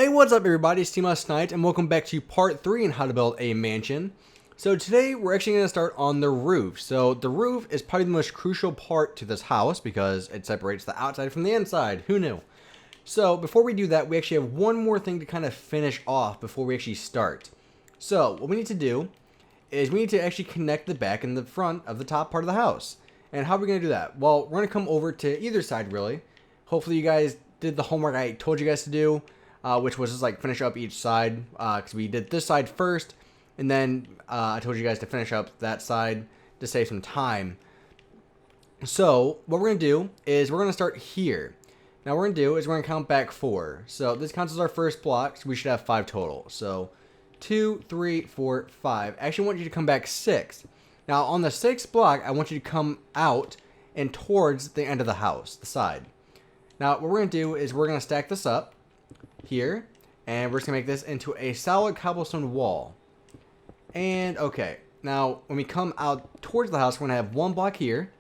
Hey, what's up everybody, it's SNipEz and welcome back to part 3 in how to build a mansion. So today we're actually going to start on the roof. So the roof is probably the most crucial part to this house because it separates the outside from the inside. Who knew? So before we do that, we actually have one more thing to kind of finish off before we actually start. So what we need to do is we need to actually connect the back and the front of the top part of the house. And how are we going to do that? Well, we're going to come over to either side really. Hopefully you guys did the homework I told you guys to do. Which was just like finish up each side, because we did this side first, and then I told you guys to finish up that side to save some time. So what we're going to do is we're going to start here. Now what we're going to do is we're going to count back 4. So this counts as our first block, so we should have 5 total. So 2, 3, 4, 5. I actually want you to come back 6. Now on the 6th block, I want you to come out and towards the end of the house, the side. Now what we're going to do is we're going to stack this up here, and we're just gonna make this into a solid cobblestone wall. And okay, now when we come out towards the house, we're gonna have 1 block here,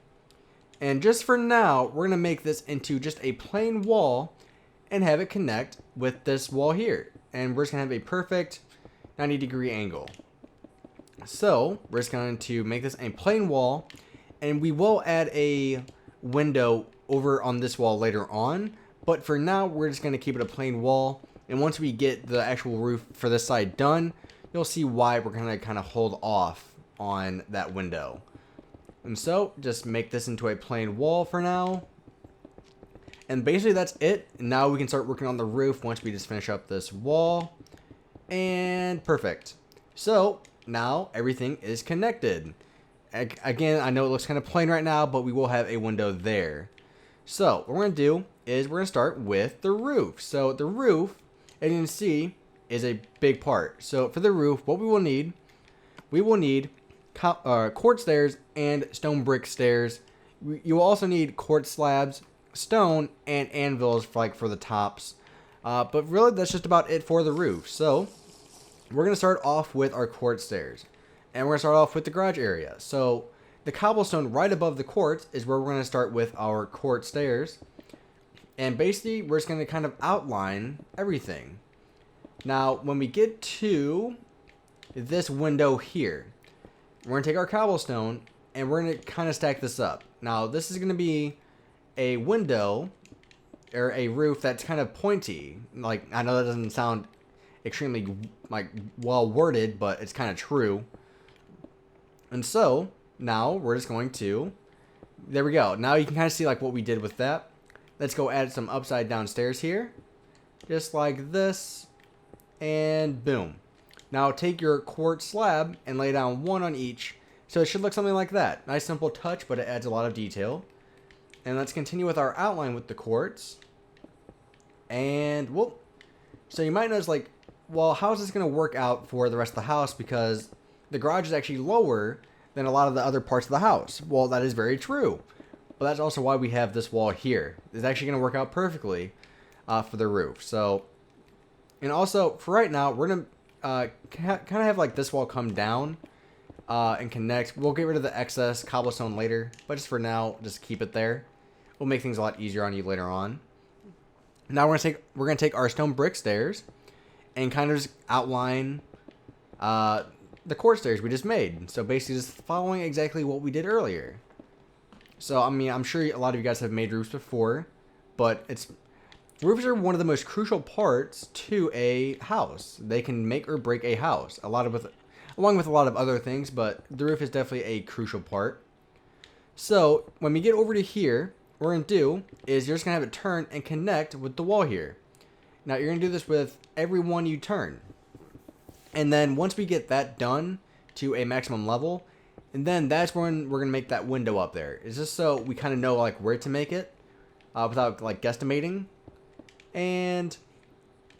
and just for now we're gonna make this into just a plain wall and have it connect with this wall here, and we're just gonna have a perfect 90-degree angle. So we're just going to make this a plain wall, and we will add a window over on this wall later on. But for now, we're just going to keep it a plain wall. And once we get the actual roof for this side done, you'll see why we're going to kind of hold off on that window. And so, just make this into a plain wall for now. And basically that's it. Now we can start working on the roof once we just finish up this wall. And perfect. So, now everything is connected. Again, I know it looks kind of plain right now, but we will have a window there. So, what we're going to do is we're going to start with the roof. So, the roof, as you can see, is a big part. So, for the roof, what we will need quartz stairs and stone brick stairs. You will also need quartz slabs, stone, and anvils for the tops. But really, that's just about it for the roof. So, we're going to start off with our quartz stairs. And we're going to start off with the garage area. So, the cobblestone right above the quartz is where we're going to start with our quartz stairs. And basically, we're just going to kind of outline everything. Now, when we get to this window here, we're going to take our cobblestone and we're going to kind of stack this up. Now, this is going to be a window or a roof that's kind of pointy. Like, I know that doesn't sound extremely well worded, but it's kind of true. And so, now we're just going to, there we go. Now you can kind of see what we did with that. Let's go add some upside down stairs here. Just like this. And boom. Now take your quartz slab and lay down 1 on each. So it should look something like that. Nice simple touch, but it adds a lot of detail. And let's continue with our outline with the quartz. And whoop. So you might notice well, how is this going to work out for the rest of the house? Because the garage is actually lower than a lot of the other parts of the house. Well, that is very true. But that's also why we have this wall here. It's actually going to work out perfectly for the roof. So, and also for right now, we're going to kind of have this wall come down and connect. We'll get rid of the excess cobblestone later, but just for now, just keep it there. We'll make things a lot easier on you later on. Now we're going to take our stone brick stairs and kind of just outline the quartz stairs we just made. So basically just following exactly what we did earlier. So, I mean, I'm sure a lot of you guys have made roofs before, but roofs are one of the most crucial parts to a house. They can make or break a house, along with a lot of other things, but the roof is definitely a crucial part. So, when we get over to here, what we're going to do is you're just going to have it turn and connect with the wall here. Now, you're going to do this with every one you turn. And then once we get that done to a maximum level, and then that's when we're going to make that window up there. It's just so we kind of know where to make it without guesstimating. And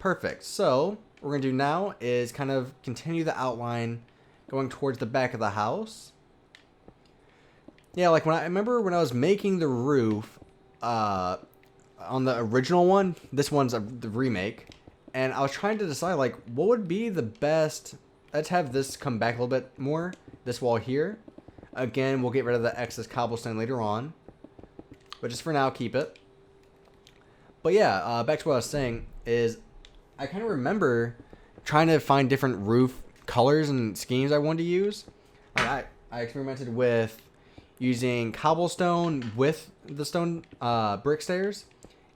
perfect. So what we're going to do now is kind of continue the outline going towards the back of the house. Yeah, I remember when I was making the roof on the original one, this one's the remake. And I was trying to decide, what would be the best. Let's have this come back a little bit more. This wall here. Again, we'll get rid of the excess cobblestone later on. But just for now, keep it. But yeah, back to what I was saying is I kind of remember trying to find different roof colors and schemes I wanted to use. Like I experimented with using cobblestone with the stone brick stairs,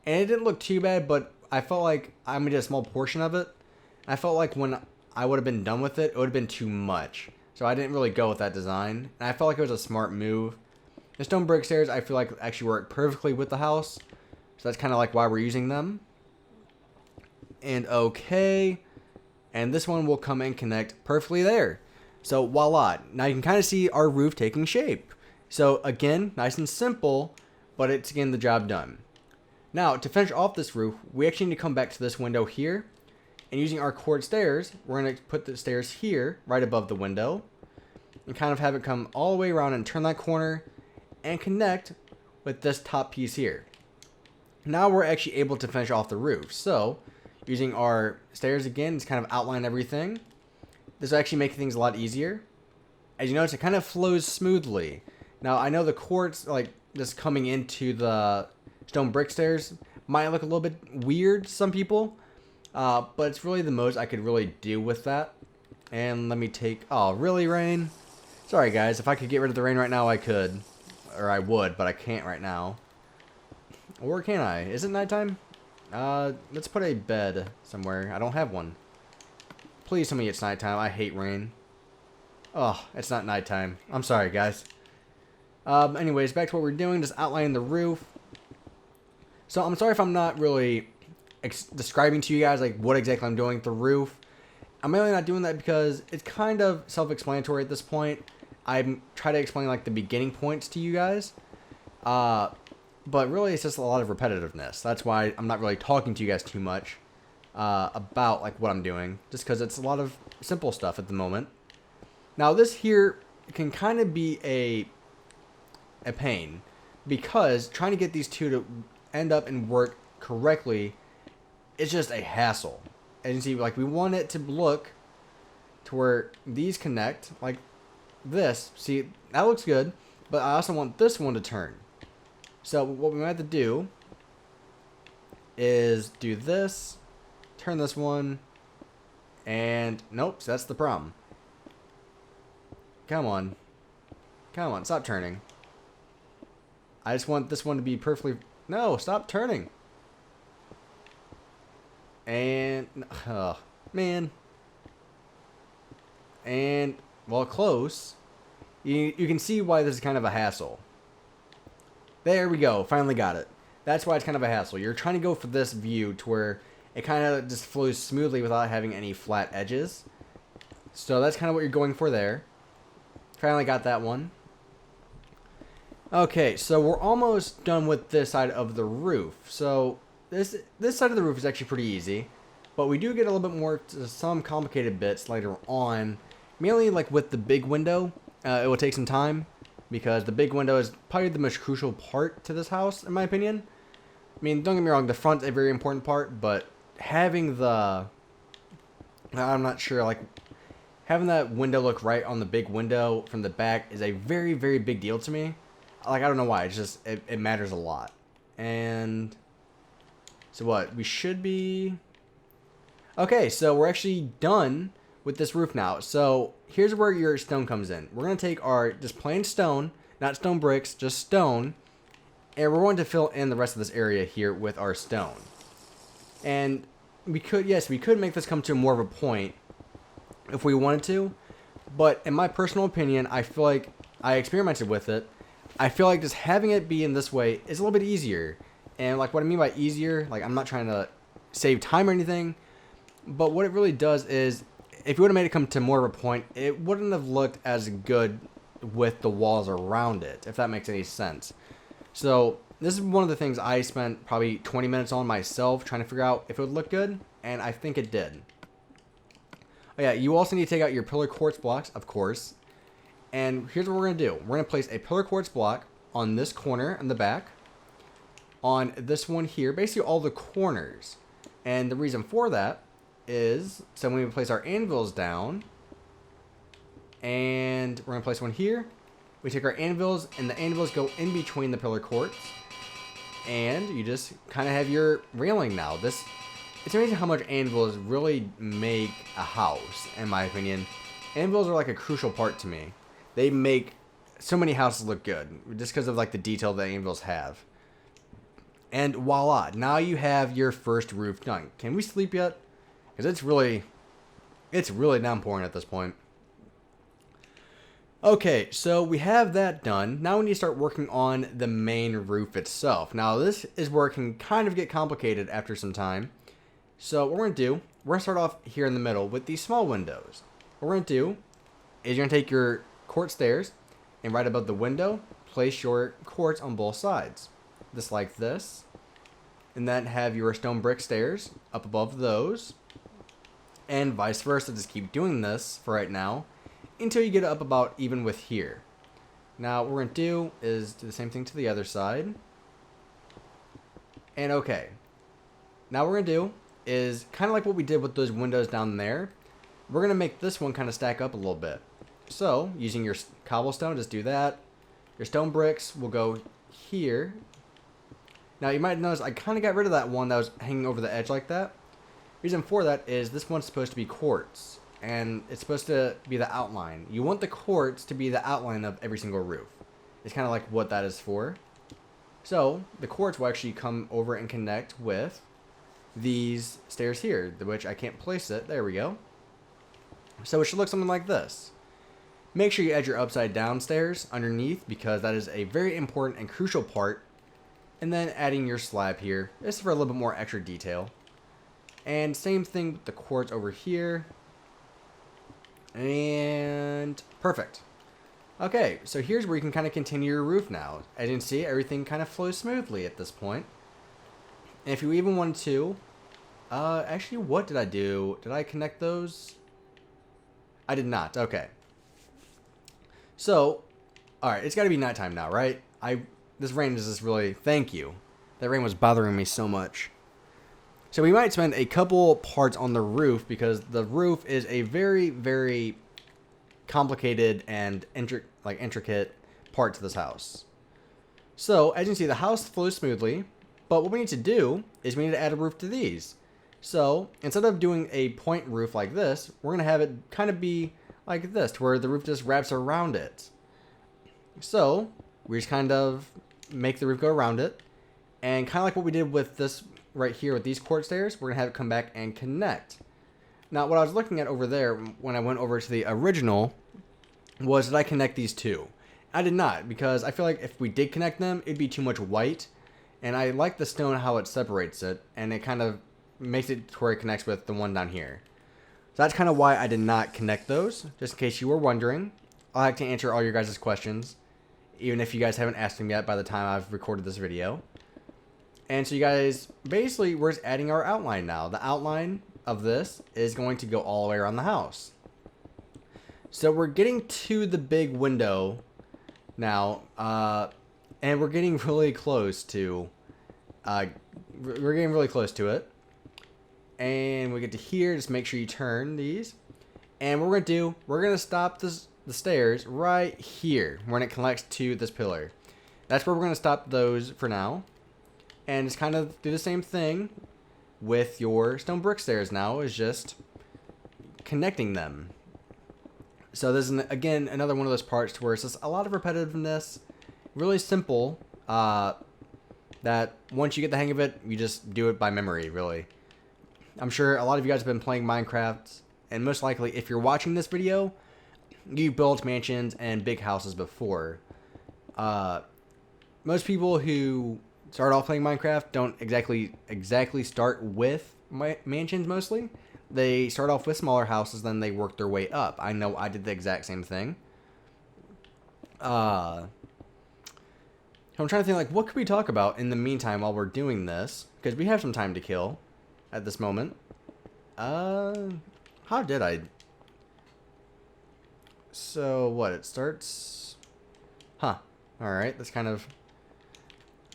and it didn't look too bad, but I felt like I did a small portion of it. I felt like when I would have been done with it, it would have been too much. So I didn't really go with that design, and I felt like it was a smart move. The stone brick stairs, I feel like actually work perfectly with the house, so that's kind of like why we're using them. And okay, and this one will come and connect perfectly there. So voila, now you can kind of see our roof taking shape. So again, nice and simple, but it's getting the job done. Now to finish off this roof, we actually need to come back to this window here, and using our cord stairs, we're going to put the stairs here, right above the window, and kind of have it come all the way around and turn that corner, and connect with this top piece here. Now we're actually able to finish off the roof. So using our stairs again, it's kind of outline everything. This will actually make things a lot easier. As you notice, it kind of flows smoothly. Now I know the quartz, like just coming into the stone brick stairs, might look a little bit weird to some people, but it's really the most I could really do with that. And let me take, oh really, rain? Sorry guys, if I could get rid of the rain right now I could, or I would, but I can't right now. Or can I? Is it nighttime? Let's put a bed somewhere. I don't have one. Please tell me it's nighttime. I hate rain. Oh, it's not nighttime. I'm sorry, guys. Anyways, back to what we're doing. Just outlining the roof. So I'm sorry if I'm not really describing to you guys like what exactly I'm doing with the roof. I'm mainly not doing that because it's kind of self-explanatory at this point. I'm trying to explain like the beginning points to you guys. But really it's just a lot of repetitiveness. That's why I'm not really talking to you guys too much about like what I'm doing. Just because it's a lot of simple stuff at the moment. Now this here can kind of be a pain. Because trying to get these two to end up and work correctly is just a hassle. As you see, like we want it to look to where these connect like this. See, that looks good. But I also want this one to turn. So what we might have to do is do this, turn this one, and nope, so that's the problem. Come on. Come on, stop turning. I just want this one to be perfectly... No, stop turning. And... Oh, man. And, well, close. You can see why this is kind of a hassle. There we go. Finally got it. That's why it's kind of a hassle. You're trying to go for this view to where it kind of just flows smoothly without having any flat edges. So that's kind of what you're going for there. Finally got that one. Okay, so we're almost done with this side of the roof. So this side of the roof is actually pretty easy. But we do get a little bit more to some complicated bits later on. Mainly like with the big window. It will take some time. Because the big window is probably the most crucial part to this house, in my opinion. I mean, don't get me wrong, the front's a very important part, but having the... I'm not sure, like, having that window look right on the big window from the back is a very, very big deal to me. Like, I don't know why, it's just, it matters a lot. And... So what, we should be... Okay, so we're actually done with this roof now. So here's where your stone comes in. We're going to take our just plain stone, not stone bricks, just stone, and we're going to fill in the rest of this area here with our stone. And we could, yes, we could make this come to more of a point if we wanted to, but in my personal opinion, I feel like I experimented with it. I feel like just having it be in this way is a little bit easier. And like what I mean by easier, like I'm not trying to save time or anything, but what it really does is if you would have made it come to more of a point, it wouldn't have looked as good with the walls around it, if that makes any sense. So this is one of the things I spent probably 20 minutes on myself trying to figure out if it would look good, and I think it did. Oh yeah, you also need to take out your pillar quartz blocks, of course. And here's what we're going to do. We're going to place a pillar quartz block on this corner in the back, on this one here, basically all the corners. And the reason for that is, so when we place our anvils down, and we're going to place one here, we take our anvils, and the anvils go in between the pillar quartz, and you just kind of have your railing now. This it's amazing how much anvils really make a house, in my opinion. Anvils are like a crucial part to me. They make so many houses look good, just because of like the detail that anvils have. And voila, now you have your first roof done. Can we sleep yet? Because it's really downpouring at this point. Okay, so we have that done. Now we need to start working on the main roof itself. Now this is where it can kind of get complicated after some time. So what we're going to do, we're going to start off here in the middle with these small windows. What we're going to do is you're going to take your quartz stairs and right above the window, place your quartz on both sides. Just like this. And then have your stone brick stairs up above those. And vice versa, just keep doing this for right now until you get up about even with here. Now what we're going to do is do the same thing to the other side. And okay. Now what we're going to do is kind of like what we did with those windows down there. We're going to make this one kind of stack up a little bit. So using your cobblestone, just do that. Your stone bricks will go here. Now you might notice I kind of got rid of that one that was hanging over the edge like that. Reason for that is this one's supposed to be quartz. And it's supposed to be the outline. You want the quartz to be the outline of every single roof. It's kind of like what that is for. So the quartz will actually come over and connect with these stairs here, which I can't place it. There we go. So it should look something like this. Make sure you add your upside down stairs underneath because that is a very important and crucial part. And then adding your slab here. This is for a little bit more extra detail. And same thing with the quartz over here. And perfect. Okay, so here's where you can kind of continue your roof now. As you can see, everything kind of flows smoothly at this point. And if you even wanted to, actually, what did I do? Did I connect those? I did not. Okay. So, all right, it's got to be nighttime now, right? This rain is just really, thank you. That rain was bothering me so much. So we might spend a couple parts on the roof because the roof is a very, very complicated and intricate part to this house. So as you can see, the house flows smoothly, but what we need to do is we need to add a roof to these. So instead of doing a point roof like this, we're going to have it kind of be like this, to where the roof just wraps around it. So we just kind of make the roof go around it, and kind of like what we did with this right here with these quartz stairs, we're going to have it come back and connect. Now, what I was looking at over there when I went over to the original was, did I connect these two? I did not, because I feel like if we did connect them, it'd be too much white, and I like the stone how it separates it, and it kind of makes it to where it connects with the one down here. So that's kind of why I did not connect those, just in case you were wondering. I like to answer all your guys' questions, even if you guys haven't asked them yet by the time I've recorded this video. And so you guys, basically, we're just adding our outline now. The outline of this is going to go all the way around the house. So we're getting to the big window now, and we're getting really close to, it. And we get to here, just make sure you turn these. And what we're going to do, we're going to stop the stairs right here when it connects to this pillar. That's where we're going to stop those for now. And just kind of do the same thing with your stone brick stairs now, is just connecting them. So this is, again, another one of those parts to where it's just a lot of repetitiveness, really simple, that once you get the hang of it, you just do it by memory, really. I'm sure a lot of you guys have been playing Minecraft, and most likely, if you're watching this video, you built mansions and big houses before. Most people who start off playing Minecraft don't exactly start with mansions mostly. They start off with smaller houses, then they work their way up. I know I did the exact same thing. I'm trying to think, like, what could we talk about in the meantime while we're doing this? Because we have some time to kill at this moment. How did I? So, what, it starts? Huh. Alright, that's kind of,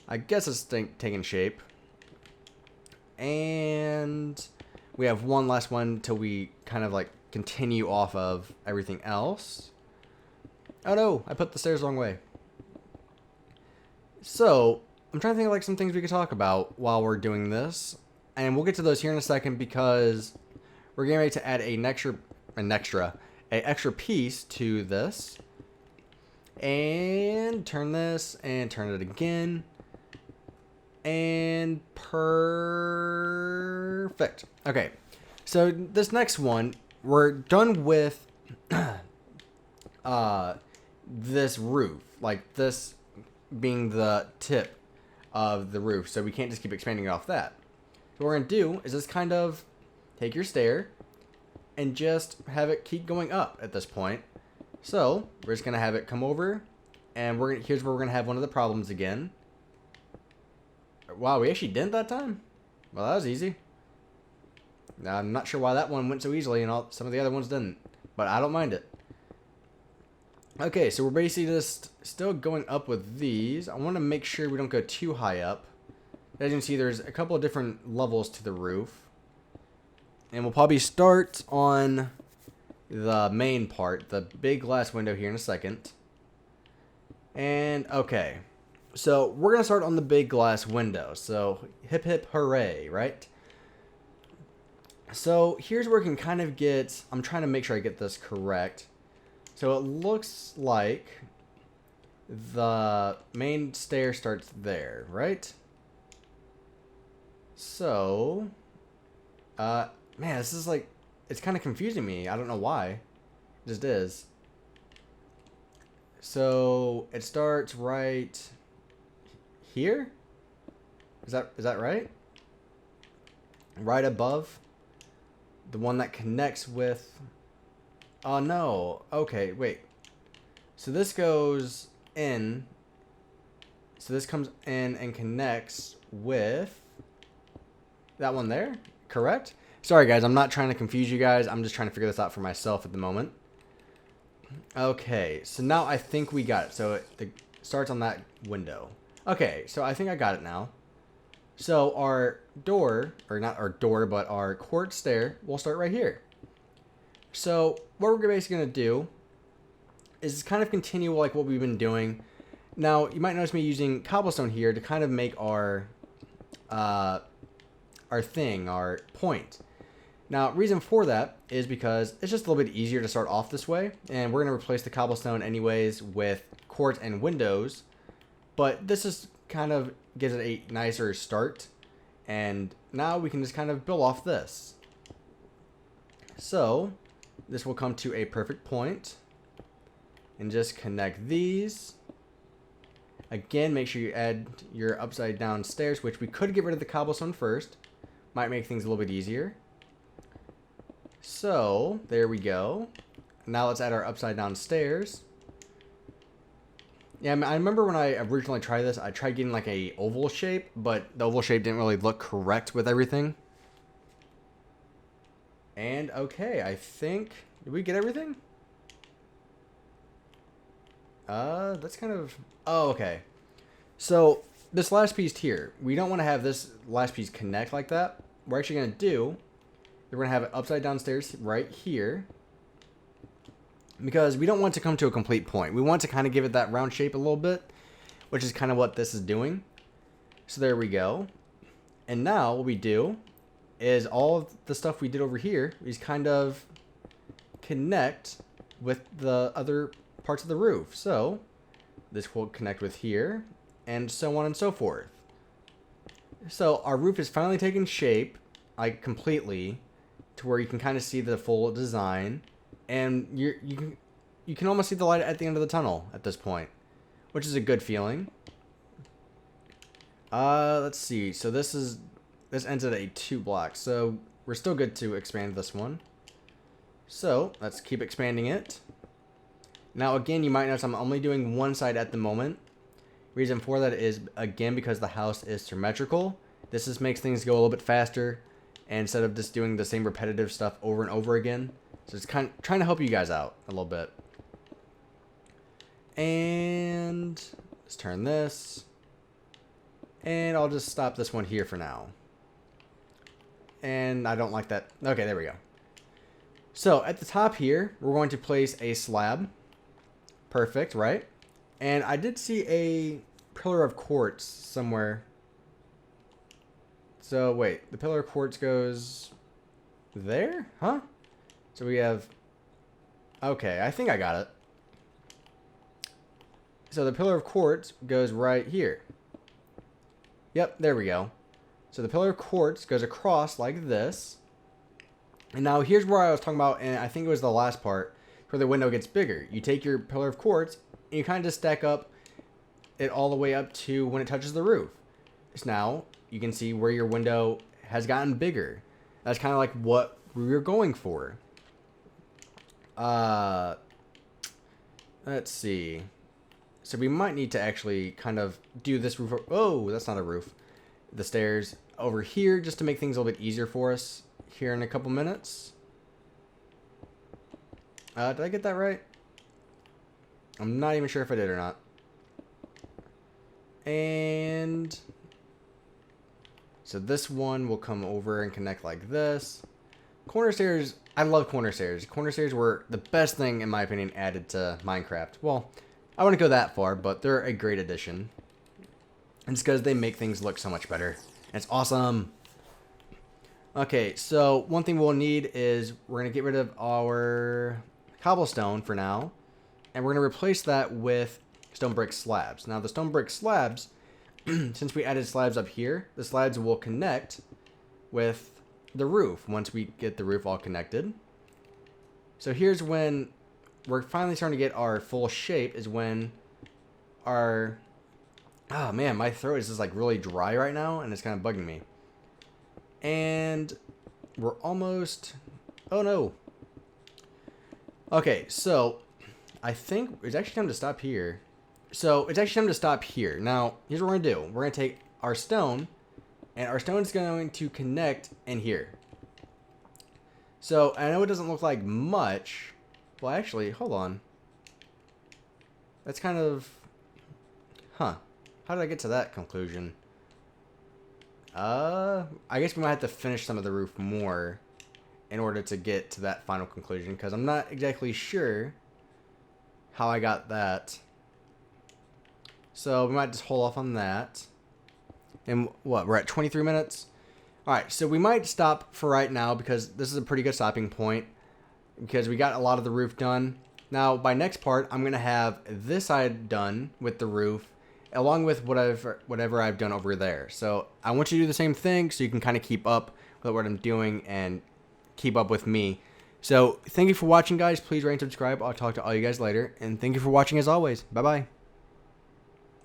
I guess it's taking shape. And we have one last one till we kind of like continue off of everything else. Oh no, I put the stairs the wrong way. So, I'm trying to think of like some things we could talk about while we're doing this. and we'll get to those here in a second because we're getting ready to add an extra piece to this. And turn this and turn it again. And perfect. Okay, so this next one, we're done with this roof, like this being the tip of the roof, so we can't just keep expanding it off that. What we're gonna do is just kind of take your stair and just have it keep going up at this point. So we're just gonna have it come over, and here's where we're gonna have one of the problems again. Wow, we actually didn't that time? Well, that was easy. Now, I'm not sure why that one went so easily and some of the other ones didn't, but I don't mind it. Okay, so we're basically just still going up with these. I want to make sure we don't go too high up. As you can see, there's a couple of different levels to the roof. And we'll probably start on the main part, the big glass window here in a second. And okay, so we're gonna start on the big glass window. So hip hip hooray, right? So here's where we can kind of get, I'm trying to make sure I get this correct. So it looks like the main stair starts there, right? So man, this is like, it's kind of confusing me. I don't know why. It just is. So it starts right here? Is that right? Right above the one that connects with, oh no. Okay, wait. So this goes in. So this comes in and connects with that one there, correct? Sorry guys, I'm not trying to confuse you guys. I'm just trying to figure this out for myself at the moment. Okay, so now I think we got it. So it starts on that window. Okay, so I think I got it now. So our door, or not our door, but our quartz stair will start right here. So what we're basically going to do is kind of continue like what we've been doing. Now, you might notice me using cobblestone here to kind of make our point. Now, reason for that is because it's just a little bit easier to start off this way, and we're going to replace the cobblestone anyways with quartz and windows, but this is kind of gives it a nicer start, and now we can just kind of build off this. So this will come to a perfect point, and just connect these. Again, make sure you add your upside down stairs, which we could get rid of the cobblestone first. Might make things a little bit easier. So there we go. Now let's add our upside down stairs. Yeah, I remember when I originally tried this, I tried getting like a oval shape, but the oval shape didn't really look correct with everything. And okay, I think, did we get everything? That's kind of, oh, okay. So this last piece here, we don't want to have this last piece connect like that. We're actually going to do, we're going to have it upside down stairs right here, because we don't want to come to a complete point. We want to kind of give it that round shape a little bit, which is kind of what this is doing. So there we go. And now what we do is all of the stuff we did over here is kind of connect with the other parts of the roof. So this will connect with here, and so on and so forth. So our roof is finally taking shape, like completely, to where you can kind of see the full design, and you can almost see the light at the end of the tunnel at this point, which is a good feeling. Let's see. So this ends at a 2 block, so we're still good to expand this one. So let's keep expanding it. Now again, you might notice I'm only doing one side at the moment. Reason for that is, again, because the house is symmetrical. This just makes things go a little bit faster, and instead of just doing the same repetitive stuff over and over again. So it's kind of trying to help you guys out a little bit. And let's turn this. And I'll just stop this one here for now. And I don't like that. Okay, there we go. So at the top here, we're going to place a slab. Perfect, right? And I did see a pillar of quartz somewhere. So wait, the pillar of quartz goes there? Huh? So we have... Okay, I think I got it. So the pillar of quartz goes right here. Yep, there we go. So the pillar of quartz goes across like this. And now here's where I was talking about, and I think it was the last part, where the window gets bigger. You take your pillar of quartz, and you kind of just stack up it all the way up to when it touches the roof. So now you can see where your window has gotten bigger. That's kind of like what we were going for. Let's see. So we might need to actually kind of do this roof. Oh, that's not a roof. The stairs over here just to make things a little bit easier for us here in a couple minutes. Did I get that right? I'm not even sure if I did or not. And so this one will come over and connect like this. Corner stairs, I love corner stairs. Corner stairs were the best thing, in my opinion, added to Minecraft. Well, I wouldn't go that far, but they're a great addition. And it's because they make things look so much better. And it's awesome. Okay, so one thing we'll need is we're going to get rid of our cobblestone for now. And we're going to replace that with stone brick slabs. Now, the stone brick slabs, since we added slabs up here, the slabs will connect with the roof once we get the roof all connected. So here's when we're finally starting to get our full shape, is when our... Oh man, my throat is just like really dry right now, and it's kind of bugging me. And we're almost... Oh no. Okay, so I think it's actually time to stop here. So it's actually time to stop here. Now, here's what we're going to do. We're going to take our stone, and our stone is going to connect in here. So I know it doesn't look like much. Well, actually, hold on. That's kind of... Huh. How did I get to that conclusion? I guess we might have to finish some of the roof more in order to get to that final conclusion, because I'm not exactly sure how I got that. So we might just hold off on that. And what, we're at 23 minutes? Alright, so we might stop for right now, because this is a pretty good stopping point, because we got a lot of the roof done. Now, by next part, I'm going to have this side done with the roof, along with whatever I've done over there. So I want you to do the same thing so you can kind of keep up with what I'm doing and keep up with me. So thank you for watching, guys. Please rate and subscribe. I'll talk to all you guys later. And thank you for watching as always. Bye-bye.